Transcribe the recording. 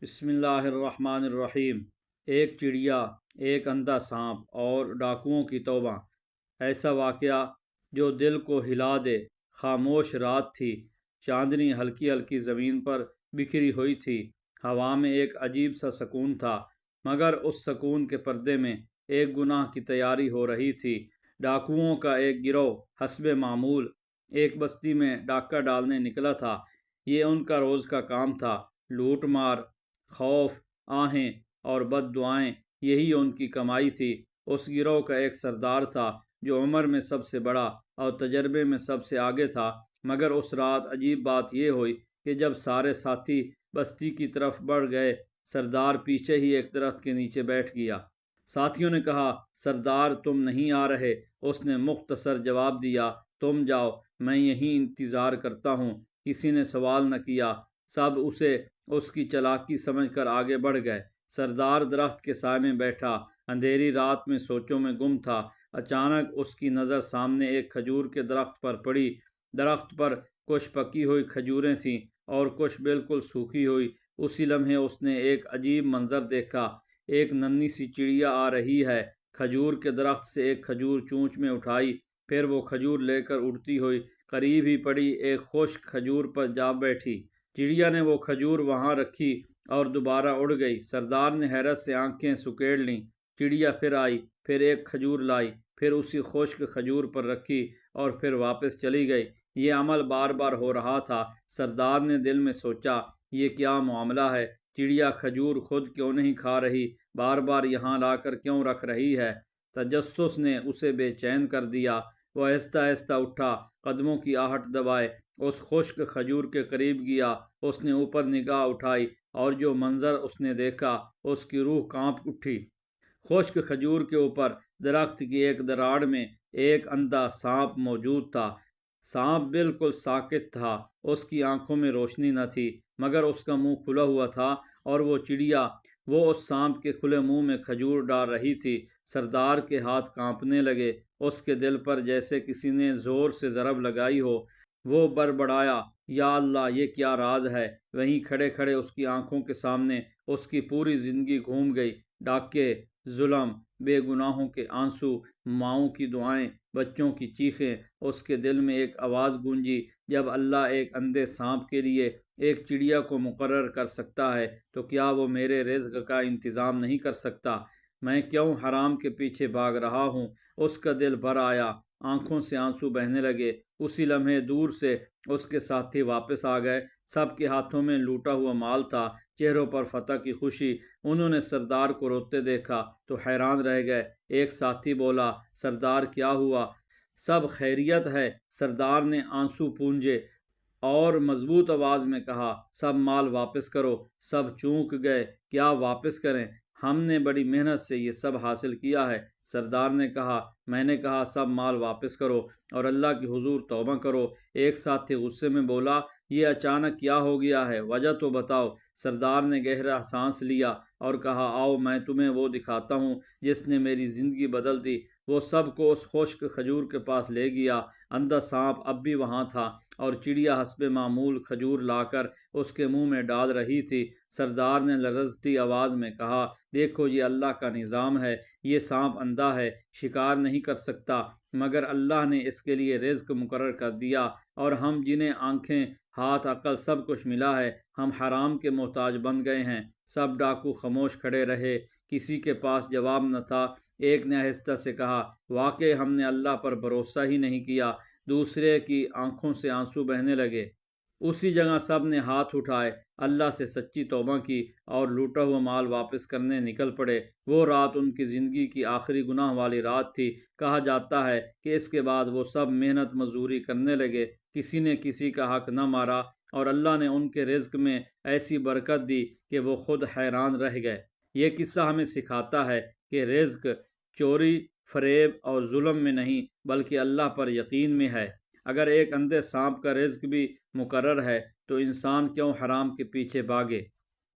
بسم اللہ الرحمن الرحیم۔ ایک چڑیا، ایک اندھا سانپ اور ڈاکوؤں کی توبہ۔ ایسا واقعہ جو دل کو ہلا دے۔ خاموش رات تھی، چاندنی ہلکی ہلکی زمین پر بکھری ہوئی تھی، ہوا میں ایک عجیب سا سکون تھا، مگر اس سکون کے پردے میں ایک گناہ کی تیاری ہو رہی تھی۔ ڈاکوؤں کا ایک گروہ حسب معمول ایک بستی میں ڈاکہ ڈالنے نکلا تھا۔ یہ ان کا روز کا کام تھا۔ لوٹ مار، خوف، آہیں اور بد دعائیں، یہی ان کی کمائی تھی۔ اس گروہ کا ایک سردار تھا جو عمر میں سب سے بڑا اور تجربے میں سب سے آگے تھا، مگر اس رات عجیب بات یہ ہوئی کہ جب سارے ساتھی بستی کی طرف بڑھ گئے، سردار پیچھے ہی ایک درخت کے نیچے بیٹھ گیا۔ ساتھیوں نے کہا، سردار تم نہیں آ رہے؟ اس نے مختصر جواب دیا، تم جاؤ، میں یہیں انتظار کرتا ہوں۔ کسی نے سوال نہ کیا، سب اسے اس کی چالاکی سمجھ کر آگے بڑھ گئے۔ سردار درخت کے سائے میں بیٹھا، اندھیری رات میں سوچوں میں گم تھا۔ اچانک اس کی نظر سامنے ایک کھجور کے درخت پر پڑی۔ درخت پر کچھ پکی ہوئی کھجوریں تھیں اور کچھ بالکل سوکھی ہوئی۔ اسی لمحے اس نے ایک عجیب منظر دیکھا۔ ایک ننھی سی چڑیا آ رہی ہے، کھجور کے درخت سے ایک کھجور چونچ میں اٹھائی، پھر وہ کھجور لے کر اڑتی ہوئی قریب ہی پڑی ایک خشک کھجور پر جا بیٹھی۔ چڑیا نے وہ کھجور وہاں رکھی اور دوبارہ اڑ گئی۔ سردار نے حیرت سے آنکھیں سکیڑ لیں۔ چڑیا پھر آئی، پھر ایک کھجور لائی، پھر اسی خشک کھجور پر رکھی اور پھر واپس چلی گئی۔ یہ عمل بار بار ہو رہا تھا۔ سردار نے دل میں سوچا، یہ کیا معاملہ ہے؟ چڑیا کھجور خود کیوں نہیں کھا رہی، بار بار یہاں لا کر کیوں رکھ رہی ہے؟ تجسس نے اسے بے چین کر دیا۔ وہ آہستہ آہستہ اٹھا، قدموں کی آہٹ دبائے اس خشک کھجور کے قریب گیا۔ اس نے اوپر نگاہ اٹھائی اور جو منظر اس نے دیکھا، اس کی روح کانپ اٹھی۔ خشک کھجور کے اوپر درخت کی ایک دراڑ میں ایک اندھا سانپ موجود تھا۔ سانپ بالکل ساکت تھا، اس کی آنکھوں میں روشنی نہ تھی، مگر اس کا منہ کھلا ہوا تھا اور وہ چڑیا، وہ اس سانپ کے کھلے منہ میں کھجور ڈال رہی تھی۔ سردار کے ہاتھ کانپنے لگے، اس کے دل پر جیسے کسی نے زور سے ضرب لگائی ہو۔ وہ بڑبڑایا، یا اللہ، یہ کیا راز ہے؟ وہیں کھڑے کھڑے اس کی آنکھوں کے سامنے اس کی پوری زندگی گھوم گئی۔ ڈاکے، ظلم، بے گناہوں کے آنسو، ماؤں کی دعائیں، بچوں کی چیخیں۔ اس کے دل میں ایک آواز گونجی، جب اللہ ایک اندھے سانپ کے لیے ایک چڑیا کو مقرر کر سکتا ہے تو کیا وہ میرے رزق کا انتظام نہیں کر سکتا؟ میں کیوں حرام کے پیچھے بھاگ رہا ہوں؟ اس کا دل بھر آیا، آنکھوں سے آنسو بہنے لگے۔ اسی لمحے دور سے اس کے ساتھی واپس آ گئے۔ سب کے ہاتھوں میں لوٹا ہوا مال تھا، چہروں پر فتح کی خوشی۔ انہوں نے سردار کو روتے دیکھا تو حیران رہ گئے۔ ایک ساتھی بولا، سردار کیا ہوا؟ سب خیریت ہے؟ سردار نے آنسو پونجے اور مضبوط آواز میں کہا، سب مال واپس کرو۔ سب چونک گئے، کیا واپس کریں؟ ہم نے بڑی محنت سے یہ سب حاصل کیا ہے۔ سردار نے کہا، میں نے کہا سب مال واپس کرو اور اللہ کی حضور توبہ کرو۔ ایک ساتھی غصے میں بولا، یہ اچانک کیا ہو گیا ہے؟ وجہ تو بتاؤ۔ سردار نے گہرا سانس لیا اور کہا، آؤ میں تمہیں وہ دکھاتا ہوں جس نے میری زندگی بدل دی۔ وہ سب کو اس خشک کھجور کے پاس لے گیا۔ اندھا سانپ اب بھی وہاں تھا اور چڑیا حسب معمول کھجور لا کر اس کے منہ میں ڈال رہی تھی۔ سردار نے لرزتی آواز میں کہا، دیکھو یہ اللہ کا نظام ہے۔ یہ سانپ اندھا ہے، شکار نہیں کر سکتا، مگر اللہ نے اس کے لیے رزق مقرر کر دیا، اور ہم جنہیں آنکھیں، ہاتھ، عقل سب کچھ ملا ہے، ہم حرام کے محتاج بن گئے ہیں۔ سب ڈاکو خاموش کھڑے رہے، کسی کے پاس جواب نہ تھا۔ ایک نے آہستہ سے کہا، واقعی ہم نے اللہ پر بھروسہ ہی نہیں کیا۔ دوسرے کی آنکھوں سے آنسو بہنے لگے۔ اسی جگہ سب نے ہاتھ اٹھائے، اللہ سے سچی توبہ کی اور لوٹا ہوا مال واپس کرنے نکل پڑے۔ وہ رات ان کی زندگی کی آخری گناہ والی رات تھی۔ کہا جاتا ہے کہ اس کے بعد وہ سب محنت مزدوری کرنے لگے، کسی نے کسی کا حق نہ مارا، اور اللہ نے ان کے رزق میں ایسی برکت دی کہ وہ خود حیران رہ گئے۔ یہ قصہ ہمیں سکھاتا ہے کہ رزق چوری، فریب اور ظلم میں نہیں بلکہ اللہ پر یقین میں ہے۔ اگر ایک اندھے سانپ کا رزق بھی مقرر ہے تو انسان کیوں حرام کے پیچھے بھاگے؟